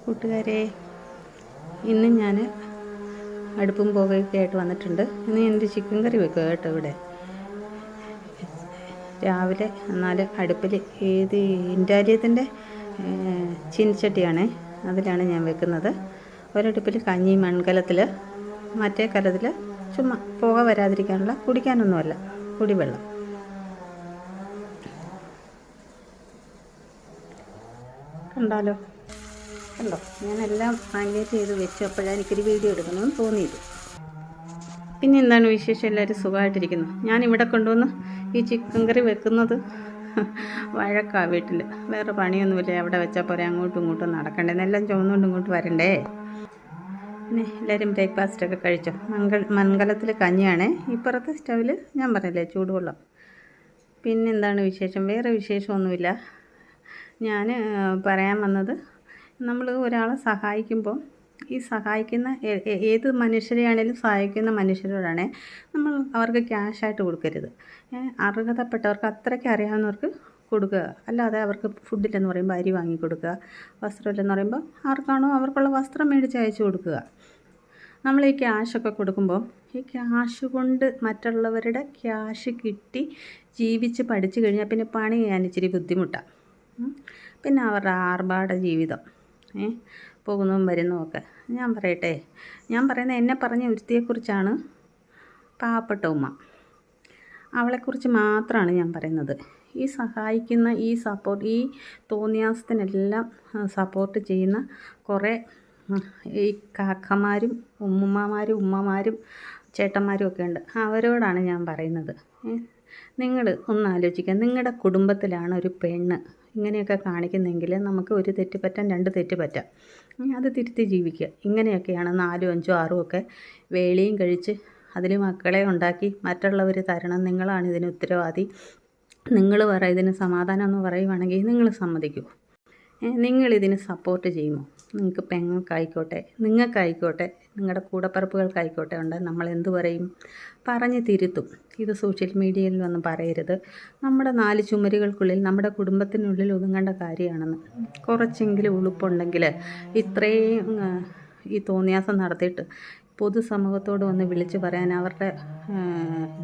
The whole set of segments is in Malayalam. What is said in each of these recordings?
കൂട്ടുകാരെ, ഇന്ന് ഞാൻ അടുപ്പും പുകയൊക്കെ ആയിട്ട് വന്നിട്ടുണ്ട്. ഇന്ന് എൻ്റെ ചിക്കൻ കറി വെക്കുക കേട്ടോ. ഇവിടെ രാവിലെ എന്നാൽ അടുപ്പിൽ ഇൻഡാലിയത്തിൻ്റെ ചീനിച്ചട്ടിയാണ്, അതിലാണ് ഞാൻ വെക്കുന്നത്. ഒരടുപ്പിൽ കഞ്ഞി മൺകലത്തിൽ, മറ്റേ കലത്തിൽ ചുമ്മാ പുക വരാതിരിക്കാനുള്ള, കുടിക്കാനൊന്നുമല്ല, കുടിവെള്ളം. കണ്ടോ, ഞാനെല്ലാം മാഗ്നേറ്റ് ചെയ്ത് വെച്ചു. അപ്പോഴാണ് എനിക്കൊരു വീഡിയോ എടുക്കണമെന്ന് തോന്നിയത്. പിന്നെ എന്താണ് വിശേഷം? എല്ലാവരും സുഖമായിട്ടിരിക്കുന്നു. ഞാനിവിടെ കൊണ്ടുവന്ന് ഈ ചിക്കൻ കറി വെക്കുന്നത് വഴക്കാ. വീട്ടിൽ വേറെ പണിയൊന്നുമില്ല, അവിടെ വെച്ചാൽ പോലെ അങ്ങോട്ടും ഇങ്ങോട്ടും നടക്കണ്ടേ, എല്ലാം ചുമന്നുകൊണ്ട് ഇങ്ങോട്ട് വരണ്ടേ. പിന്നെ എല്ലാവരും ബ്രേക്ക്ഫാസ്റ്റൊക്കെ കഴിച്ചോ? മൺകലത്തിൽ കഞ്ഞിയാണ്, ഇപ്പുറത്തെ സ്റ്റൗവിൽ ഞാൻ പറഞ്ഞില്ലേ ചൂടുവെള്ളം. പിന്നെന്താണ് വിശേഷം? വേറെ വിശേഷമൊന്നുമില്ല. ഞാൻ പറയാൻ വന്നത്, നമ്മൾ ഒരാളെ സഹായിക്കുമ്പോൾ ഈ സഹായിക്കുന്ന ഏത് മനുഷ്യരെയാണേലും സഹായിക്കുന്ന മനുഷ്യരോടാണ് നമ്മൾ അവർക്ക് ക്യാഷായിട്ട് കൊടുക്കരുത്. അർഹതപ്പെട്ടവർക്ക്, അത്രയ്ക്ക് അറിയാവുന്നവർക്ക് കൊടുക്കുക. അല്ലാതെ അവർക്ക് ഫുഡില്ലെന്ന് പറയുമ്പോൾ അരി വാങ്ങി കൊടുക്കുക, വസ്ത്രമില്ലെന്ന് പറയുമ്പോൾ ആർക്കാണോ അവർക്കുള്ള വസ്ത്രം മേടിച്ച് അയച്ചു കൊടുക്കുക. നമ്മൾ ഈ ക്യാഷൊക്കെ കൊടുക്കുമ്പോൾ ഈ ക്യാഷ് കൊണ്ട് മറ്റുള്ളവരുടെ ക്യാഷ് കിട്ടി ജീവിച്ച് പഠിച്ചു കഴിഞ്ഞാൽ പിന്നെ പണി ചെയ്യാൻ ഇച്ചിരി ബുദ്ധിമുട്ടാണ്. പിന്നെ അവരുടെ ആർഭാട ജീവിതം, പോകുന്നതും വരുന്നതുമൊക്കെ. ഞാൻ പറയട്ടെ, ഞാൻ പറയുന്നത് എന്നെ പറഞ്ഞ ഒരുത്തിയെക്കുറിച്ചാണ്, പാവപ്പെട്ട ഉമ്മ. അവളെക്കുറിച്ച് മാത്രമാണ് ഞാൻ പറയുന്നത്. ഈ സഹായിക്കുന്ന, ഈ സപ്പോർട്ട്, ഈ തോന്നിയാസത്തിനെല്ലാം സപ്പോർട്ട് ചെയ്യുന്ന കുറേ ഈ കാക്കമാരും ഉമ്മമാരും ചേട്ടന്മാരും ഒക്കെ ഉണ്ട്. അവരോടാണ് ഞാൻ പറയുന്നത്. നിങ്ങൾ ഒന്ന് ആലോചിക്കുക, നിങ്ങളുടെ കുടുംബത്തിലാണ് ഒരു പെണ്ണ് ഇങ്ങനെയൊക്കെ കാണിക്കുന്നെങ്കിൽ നമുക്ക് ഒരു തെറ്റ് പറ്റാം, 2 തെറ്റ് പറ്റാം. അത് തിരുത്തി ജീവിക്കുക. ഇങ്ങനെയൊക്കെയാണ് 4, 5, 6 ഒക്കെ വേളിയും കഴിച്ച് അതിൽ മക്കളെ ഉണ്ടാക്കി മറ്റുള്ളവർ തരണം, നിങ്ങളാണ് ഇതിന് ഉത്തരവാദി, നിങ്ങൾ ഇതിന് സമാധാനം എന്ന് പറയുവാണെങ്കിൽ നിങ്ങൾ സമ്മതിക്കുമോ? നിങ്ങളിതിന് സപ്പോർട്ട് ചെയ്യുമോ? നിങ്ങൾക്ക് പെങ്ങൾക്കായിക്കോട്ടെ, നിങ്ങൾക്കായിക്കോട്ടെ, നിങ്ങളുടെ കൂടപ്പിറപ്പുകൾക്കായിക്കോട്ടെ ഉണ്ട്, നമ്മൾ എന്തു പറയും? പറഞ്ഞ് തിരുത്തും. ഇത് സോഷ്യൽ മീഡിയയിൽ വന്ന് പറയരുത്. നമ്മുടെ 4 ചുമരുകൾക്കുള്ളിൽ, നമ്മുടെ കുടുംബത്തിനുള്ളിൽ ഒതുങ്ങേണ്ട കാര്യമാണെന്ന്. കുറച്ചെങ്കിലും ഉളുപ്പുണ്ടെങ്കിൽ ഇത്രയും ഈ തോന്നിയാസം നടത്തിയിട്ട് പൊതുസമൂഹത്തോട് വന്ന് വിളിച്ച് പറയാൻ, അവരുടെ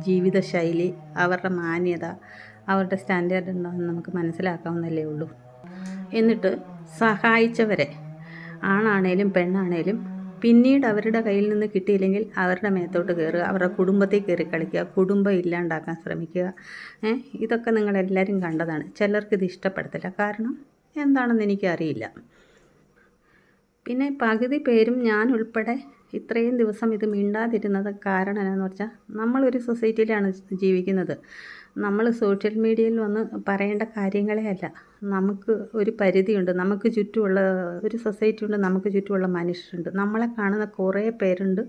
ജീവിതശൈലി, അവരുടെ മാന്യത, അവരുടെ സ്റ്റാൻഡേർഡ് എന്താണെന്ന് നമുക്ക് മനസ്സിലാക്കാവുന്നല്ലേ ഉള്ളൂ. എന്നിട്ട് സഹായിച്ചവരെ, ആണാണേലും പെണ്ണാണേലും, പിന്നീട് അവരുടെ കയ്യിൽ നിന്ന് കിട്ടിയില്ലെങ്കിൽ അവരുടെ മേത്തോട്ട് കയറുക, അവരുടെ കുടുംബത്തിൽ കയറി കളിക്കുക, കുടുംബം ഇല്ലാണ്ടാക്കാൻ ശ്രമിക്കുക. ഇതൊക്കെ നിങ്ങളെല്ലാവരും കണ്ടതാണ്. ചിലർക്കിത് ഇഷ്ടപ്പെടത്തില്ല, കാരണം എന്താണെന്ന് എനിക്കറിയില്ല. പിന്നെ പകുതി പേരും ഞാൻ ഉൾപ്പെടെ ഇത്രയും ദിവസം ഇത് മിണ്ടാതിരുന്നത് കാരണം എന്നാന്ന് വെച്ചാൽ, നമ്മളൊരു സൊസൈറ്റിയിലാണ് ജീവിക്കുന്നത്. നമ്മൾ സോഷ്യൽ മീഡിയയിൽ വന്ന് പറയേണ്ട കാര്യങ്ങളെ അല്ല. നമുക്ക് ഒരു പരിധിയുണ്ട്, നമുക്ക് ചുറ്റുമുള്ള ഒരു സൊസൈറ്റി ഉണ്ട്, നമുക്ക് ചുറ്റുമുള്ള മനുഷ്യരുണ്ട്, നമ്മളെ കാണുന്ന കുറേ പേരുണ്ട്,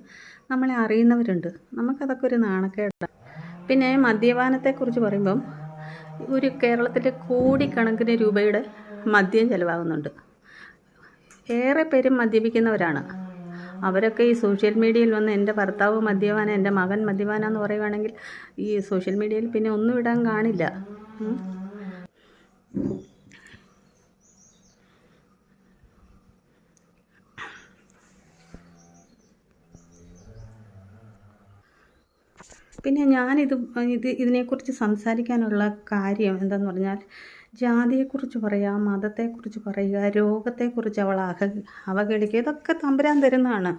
നമ്മളെ അറിയുന്നവരുണ്ട്. നമുക്കതൊക്കെ ഒരു നാണക്കേടാണ്. പിന്നെ മദ്യപാനത്തെക്കുറിച്ച് പറയുമ്പം, ഒരു കേരളത്തിൽ കോടിക്കണക്കിന് രൂപയുടെ മദ്യം ചിലവാകുന്നുണ്ട്. ഏറെ പേരും മദ്യപിക്കുന്നവരാണ്. അവരൊക്കെ ഈ സോഷ്യൽ മീഡിയയിൽ വന്ന് എൻ്റെ ഭർത്താവ് മദ്യപാന, എൻ്റെ മകൻ മദ്യപാനാന്ന് പറയുവാണെങ്കിൽ ഈ സോഷ്യൽ മീഡിയയിൽ പിന്നെ ഒന്നും ഇടാൻ കാണില്ല. പിന്നെ ഇതിനെക്കുറിച്ച് സംസാരിക്കാനുള്ള കാര്യം എന്താണെന്ന് പറഞ്ഞാൽ, ജാതിയെക്കുറിച്ച് പറയുക, മതത്തെക്കുറിച്ച് പറയുക, രോഗത്തെക്കുറിച്ച് അവഗണിക്കുക, ഇതൊക്കെ തമ്പുരാൻ തരുന്നതാണ്.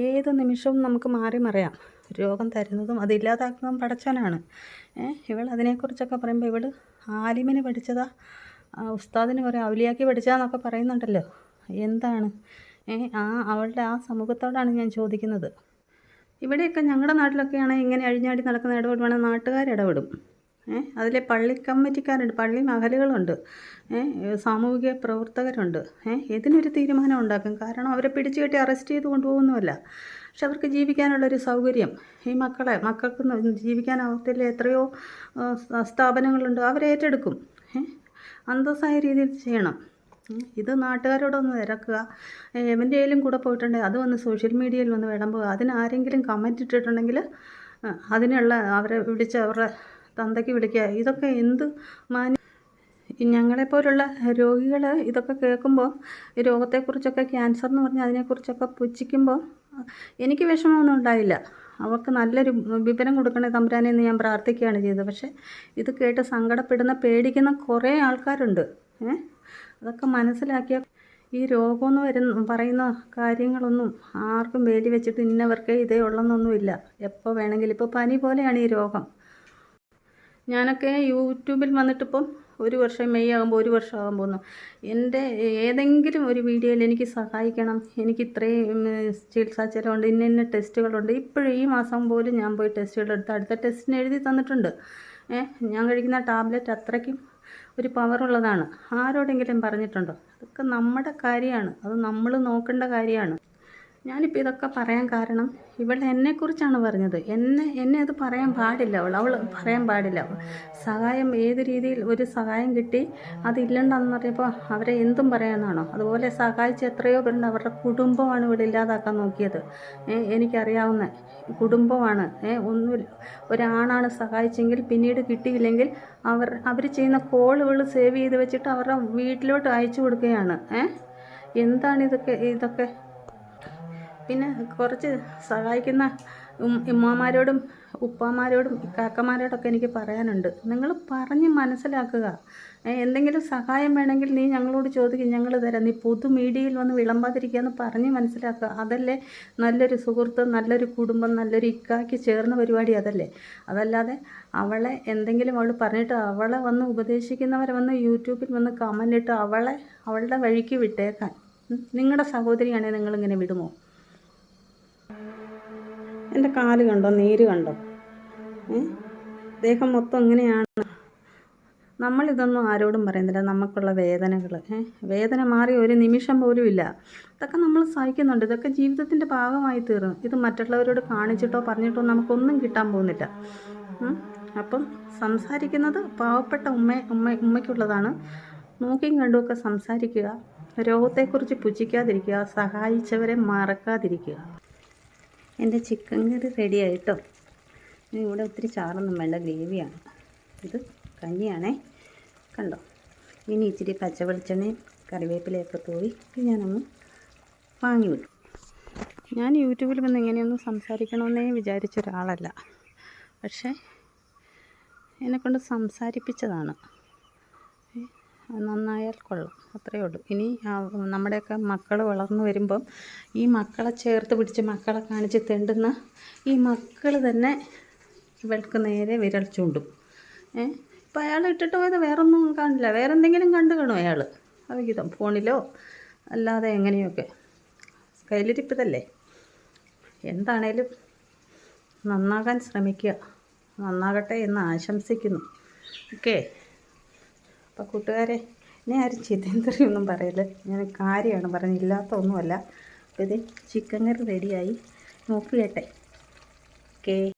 ഏത് നിമിഷവും നമുക്ക് മാറി മറിയാം. രോഗം തരുന്നതും അതില്ലാതാക്കുന്നതും പടച്ചവനാണ്. ഇവൾ അതിനെക്കുറിച്ചൊക്കെ പറയുമ്പോൾ, ഇവൾ ആലിമിന് പഠിച്ചതാ, ഉസ്താദിന് പറയാം ഔലിയാക്കി പഠിച്ചതാന്നൊക്കെ പറയുന്നുണ്ടല്ലോ. എന്താണ് അവളുടെ ആ സമൂഹത്തോടാണ് ഞാൻ ചോദിക്കുന്നത്. ഇവിടെയൊക്കെ ഞങ്ങളുടെ നാട്ടിലൊക്കെയാണെങ്കിൽ ഇങ്ങനെ അഴിഞ്ഞാടി നടക്കുന്ന ഇടപെടുവാണെങ്കിൽ നാട്ടുകാരിടപെടും. അതിലെ പള്ളി കമ്മിറ്റിക്കാരുണ്ട്, പള്ളി മഹലുകളുണ്ട്, സാമൂഹിക പ്രവർത്തകരുണ്ട്. ഇതിനൊരു തീരുമാനം ഉണ്ടാക്കും. കാരണം അവരെ പിടിച്ചു കെട്ടി അറസ്റ്റ് ചെയ്ത് കൊണ്ടുപോകുന്നുമല്ല, പക്ഷെ അവർക്ക് ജീവിക്കാനുള്ളൊരു സൗകര്യം, ഈ മക്കൾക്ക് ജീവിക്കാൻ അവത്തിൽ എത്രയോ സ്ഥാപനങ്ങളുണ്ട്, അവരെ ഏറ്റെടുക്കും. അന്തസ്സായ രീതിയിൽ ചെയ്യണം. ഇത് നാട്ടുകാരോടൊന്ന് ഇറക്കുക. എവൻ്റെയിലും കൂടെ പോയിട്ടുണ്ടെങ്കിൽ അത് വന്ന് സോഷ്യൽ മീഡിയയിൽ വന്ന് വിളമ്പുക. അതിനാരെങ്കിലും കമൻറ്റ് ഇട്ടിട്ടുണ്ടെങ്കിൽ അതിനുള്ള അവരെ വിളിച്ച് അവരുടെ തന്തയ്ക്ക് വിളിക്കുക. ഇതൊക്കെ എന്ത് ഞങ്ങളെപ്പോലുള്ള രോഗികൾ ഇതൊക്കെ കേൾക്കുമ്പോൾ ഈ രോഗത്തെക്കുറിച്ചൊക്കെ, ക്യാൻസർ എന്ന് പറഞ്ഞാൽ അതിനെക്കുറിച്ചൊക്കെ പുച്ഛിക്കുമ്പോൾ എനിക്ക് വിഷമമൊന്നും ഉണ്ടായില്ല. അവർക്ക് നല്ലൊരു വിവരം കൊടുക്കണേ തമ്പുരാനെ എന്ന് ഞാൻ പ്രാർത്ഥിക്കുകയാണ് ചെയ്തത്. പക്ഷേ ഇത് കേട്ട് സങ്കടപ്പെടുന്ന, പേടിക്കുന്ന കുറേ ആൾക്കാരുണ്ട്. അതൊക്കെ മനസ്സിലാക്കിയ ഈ രോഗമെന്ന് പറയുന്ന കാര്യങ്ങളൊന്നും ആർക്കും വേലി വെച്ചിട്ട് ഇന്നവർക്ക് ഇതേ ഉള്ളെന്നൊന്നുമില്ല. എപ്പോൾ വേണമെങ്കിലും, ഇപ്പോൾ പനി പോലെയാണ് ഈ രോഗം. ഞാനൊക്കെ യൂട്യൂബിൽ വന്നിട്ടിപ്പം 1 വർഷം, മെയ് ആകുമ്പോൾ 1 വർഷമാകാൻ പോകുന്നു. എൻ്റെ ഏതെങ്കിലും ഒരു വീഡിയോയിൽ എനിക്ക് സഹായിക്കണം, എനിക്ക് ഇത്രയും ചികിത്സാ ചിലവുണ്ട്, ഇന്ന ടെസ്റ്റുകളുണ്ട്, ഇപ്പോഴും ഈ മാസം പോലും ഞാൻ പോയി ടെസ്റ്റുകളെടുത്ത് അടുത്ത ടെസ്റ്റിന് എഴുതി തന്നിട്ടുണ്ട്. ഞാൻ കഴിക്കുന്ന ടാബ്ലറ്റ് അത്രയ്ക്കും ഒരു പവറുള്ളതാണ്. ആരോടെങ്കിലും പറഞ്ഞിട്ടുണ്ടോ? അതൊക്കെ നമ്മുടെ കാര്യമാണ്, അത് നമ്മൾ നോക്കേണ്ട കാര്യമാണ്. ഞാനിപ്പോൾ ഇതൊക്കെ പറയാൻ കാരണം, ഇവൾ എന്നെക്കുറിച്ചാണ് പറഞ്ഞത്. എന്നെ അത് പറയാൻ പാടില്ല. അവൾ പറയാൻ പാടില്ല. സഹായം ഏത് രീതിയിൽ ഒരു സഹായം കിട്ടി അതില്ലെണ്ടെന്ന് പറയുമ്പോൾ അവരെ എന്തും പറയാമെന്നാണോ? അതുപോലെ സഹായിച്ച എത്രയോ പേരുണ്ട്. അവരുടെ കുടുംബമാണ് ഇവിടെ ഇല്ലാതാക്കാൻ നോക്കിയത്. എനിക്കറിയാവുന്ന കുടുംബമാണ്. ഒന്നുമില്ല, ഒരാണാണ് സഹായിച്ചെങ്കിൽ പിന്നീട് കിട്ടിയില്ലെങ്കിൽ അവർ ചെയ്യുന്ന കോളുകൾ സേവ് ചെയ്ത് വെച്ചിട്ട് അവരുടെ വീട്ടിലോട്ട് അയച്ചു കൊടുക്കുകയാണ്. എന്താണ് ഇതൊക്കെ? പിന്നെ കുറച്ച് സഹായിക്കുന്ന ഉമ്മമാരോടും ഉപ്പമാരോടും കാക്കമാരോടൊക്കെ എനിക്ക് പറയാനുണ്ട്. നിങ്ങൾ പറഞ്ഞ് മനസ്സിലാക്കുക. എന്തെങ്കിലും സഹായം വേണമെങ്കിൽ നീ ഞങ്ങളോട് ചോദിക്കും, ഞങ്ങൾ തരാം. നീ പൊതു മീഡിയയിൽ വന്ന് വിളമ്പാതിരിക്കുക എന്ന് പറഞ്ഞ് മനസ്സിലാക്കുക. അതല്ലേ നല്ലൊരു സുഹൃത്ത്, നല്ലൊരു കുടുംബം, നല്ലൊരു ഇക്കായ്ക്ക് ചേർന്ന പരിപാടി അതല്ലേ? അതല്ലാതെ അവളെ എന്തെങ്കിലും അവൾ പറഞ്ഞിട്ട് അവളെ വന്ന് ഉപദേശിക്കുന്നവരെ വന്ന് യൂട്യൂബിൽ വന്ന് കമൻ്റ് ഇട്ട് അവളുടെ വഴിക്ക് വിട്ടേക്കാൻ. നിങ്ങളുടെ സഹോദരിയാണെങ്കിൽ നിങ്ങളിങ്ങനെ വിടുമോ? എൻ്റെ കാല് കണ്ടോ? നീര് കണ്ടോ? ദേഹം മൊത്തം ഇങ്ങനെയാണ്. നമ്മളിതൊന്നും ആരോടും പറയുന്നില്ല. നമുക്കുള്ള വേദനകൾ, വേദന മാറി ഒരു നിമിഷം പോലും ഇല്ല. ഇതൊക്കെ നമ്മൾ സഹിക്കുന്നുണ്ട്. ഇതൊക്കെ ജീവിതത്തിൻ്റെ ഭാഗമായി തീർന്നു. ഇത് മറ്റുള്ളവരോട് കാണിച്ചിട്ടോ പറഞ്ഞിട്ടോ നമുക്കൊന്നും കിട്ടാൻ പോകുന്നില്ല. അപ്പം സംസാരിക്കുന്നത് പാവപ്പെട്ട ഉമ്മയ്ക്കുള്ളതാണ്. നോക്കിയും കണ്ടുമൊക്കെ സംസാരിക്കുക. രോഗത്തെക്കുറിച്ച് പുച്ഛിക്കാതിരിക്കുക. സഹായിച്ചവരെ മറക്കാതിരിക്കുക. എൻ്റെ ചിക്കൻ കറി റെഡി ആയിട്ടോ. ഇവിടെ ഒത്തിരി ചാറൊന്നും വേണ്ട, ഗ്രേവിയാണ്. ഇത് കഞ്ഞിയാണേ, കണ്ടോ? ഇനി ഇച്ചിരി പച്ച വെളിച്ചെണ്ണയും കറിവേപ്പിലയൊക്കെ തൂവി ഞാനൊന്ന് വാങ്ങി വിട്ടു. ഞാൻ യൂട്യൂബിൽ വന്ന് ഇങ്ങനെയൊന്നും സംസാരിക്കണമെന്നേ വിചാരിച്ച ഒരാളല്ല. പക്ഷേ എന്നെക്കൊണ്ട് സംസാരിപ്പിച്ചതാണ്. നന്നായാൽ കൊള്ളാം, അത്രയേ ഉള്ളൂ. ഇനി നമ്മുടെയൊക്കെ മക്കൾ വളർന്നു വരുമ്പം ഈ മക്കളെ ചേർത്ത് പിടിച്ച് മക്കളെ കാണിച്ച് തെണ്ടുന്ന ഈ മക്കൾ തന്നെ ഇവൾക്ക് നേരെ വിരൽ ചൂണ്ടും. ഇപ്പം അയാൾ ഇട്ടിട്ട് പോയത് വേറൊന്നും കാണില്ല, വേറെ എന്തെങ്കിലും കണ്ടു കാണും അയാൾ. അത് ഫോണിലോ അല്ലാതെ എങ്ങനെയൊക്കെ കയ്യിലിരിപ്പതല്ലേ. എന്താണേലും നന്നാകാൻ ശ്രമിക്കുക. നന്നാകട്ടെ എന്ന് ആശംസിക്കുന്നു. ഓക്കേ. അപ്പോൾ കൂട്ടുകാരെ, എന്നെ ആരും ചിതേന്തറിയൊന്നും പറയല്ല. ഞാൻ കാര്യമാണ് പറഞ്ഞത്, ഇല്ലാത്ത ഒന്നുമല്ല. അപ്പോൾ ഇത് ചിക്കൻ കറി റെഡിയായി. നോക്കിയേട്ടെ. ഓക്കേ.